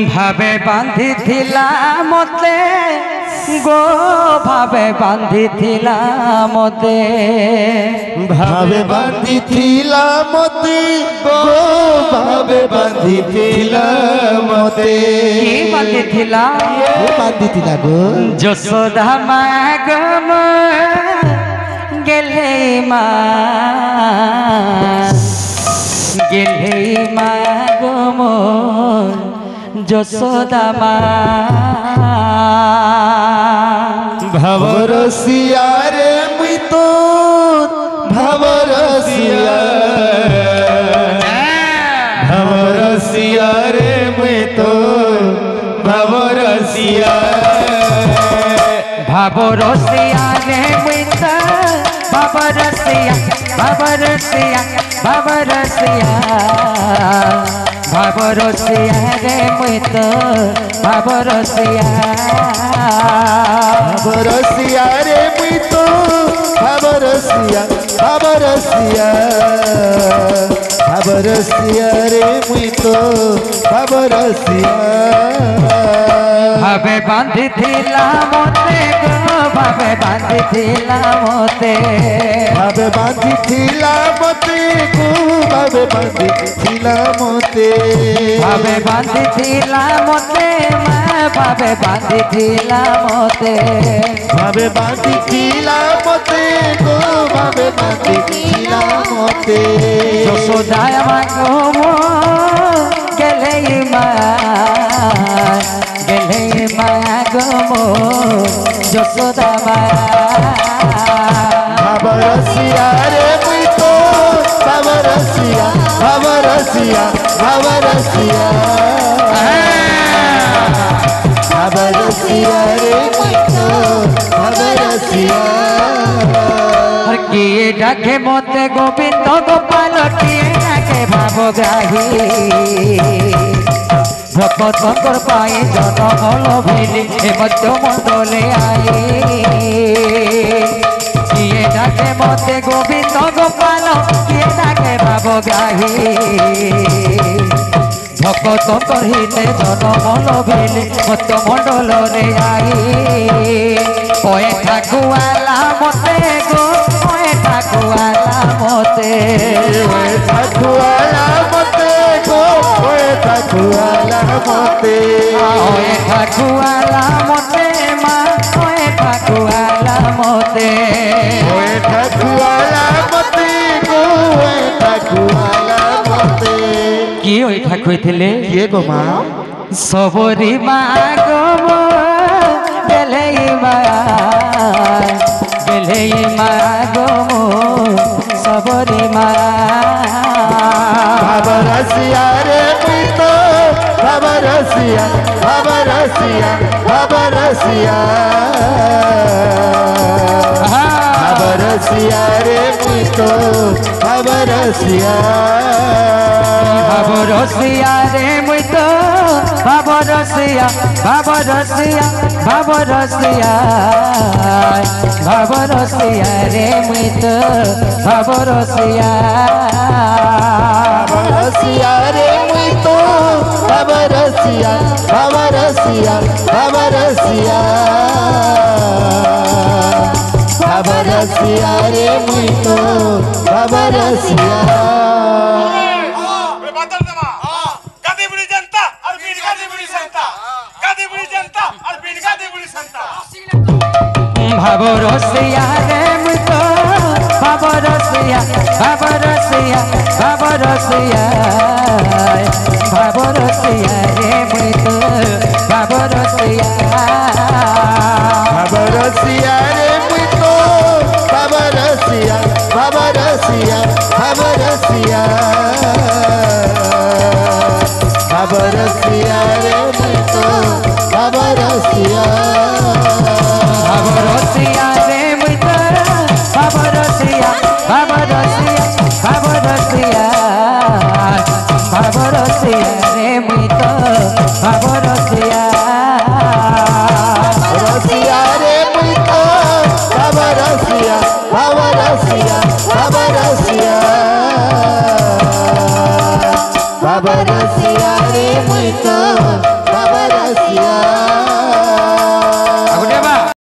भावे बांधी थिला मते गो भावे बांधी थिला मते भावे बांधी थिला मते गो भावे बांधी थिला मते की बांधी थिला गो यशोदा मागम गेले मागम यशोदा मा भवरसिया रे मुई तो भवरसिया रे मुई तो भवरसिया रे मुई तो भवरसिया रे मुई तो भवरसिया रे मुई तो भवरसिया रे मुई तो भवरसिया भावे बांधी थिला मोते गो भावे बांधी थिला मोते भावे बांधी थिला मोते गो भावे बांधी थिला मोते भावे बांधी थिला मोते मैं भावे बांधी थिला मोते भावे बांधी थिला मोते गो भावे बांधी थिला मोते यशोदा मागो गेले मागो यशोदा भवरसिया रे मुई तो भवरसिया रे मुई तो भवरसिया किए डाके मोते गोविंद गोपाल किए डाके भावग्राही भक्तर पाए जनमल भेली मध्य मंडले आई किए डाके मोते गोविंद गोपाल किए डाके भावग्राही भक्तर हिते जनमल भेली मध्य मंडले आई ओए ठाकुआला मोते गो ठाकुआला मोते ठाकुआला मोते गो ठाकुआला मोते ओए ठाकुआला मोते माँ ओए ठाकुआला मोते ठाकुआला मोते गो ठाकुआला मोते की ओए ठाकुर थिले किए गो माँ सबरी माँ गो गेले माँ गो सबरी माँ भवरसिया रे मुई तो भवरसिया रे मुई तो भवरसिया रे मुई तो भवरसिया रे मुई तो भवरसिया रे मुई तो भवरसिया रे मुई तो भवरसिया भवरसिया रे मुई तो भवरसिया रे मुई तो भवरसिया रे मुई तो भवरसिया रे मुई तो भवरसिया रे मुई तो भवरसिया रे मुई तो भवरसिया रे मुई तो भवरसिया भवरसिया ବସିବାରେ